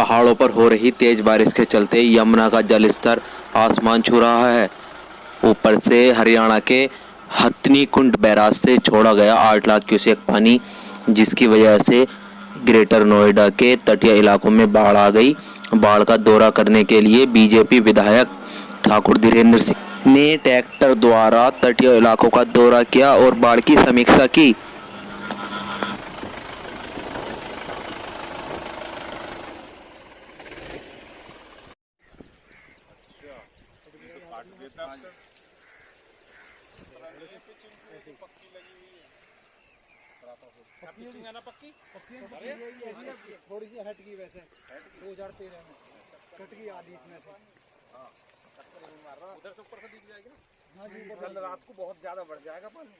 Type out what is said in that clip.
पहाड़ों पर हो रही तेज बारिश के चलते यमुना का जलस्तर आसमान छू रहा है। ऊपर से हरियाणा के हथनी कुंड बैराज से छोड़ा गया 8 लाख क्यूसेक पानी, जिसकी वजह से ग्रेटर नोएडा के तटीय इलाकों में बाढ़ आ गई। बाढ़ का दौरा करने के लिए बीजेपी विधायक ठाकुर धीरेन्द्र सिंह ने ट्रैक्टर द्वारा तटीय इलाकों का दौरा किया और बाढ़ की समीक्षा की। पिचिंग है ना पक्की थोड़ी सी हट गई वैसे 2013 में कट गई आधी इसमें से। उधर से ऊपर से दिख जाएगी ना। हाँ जी, कल रात को बहुत ज्यादा बढ़ जाएगा पानी।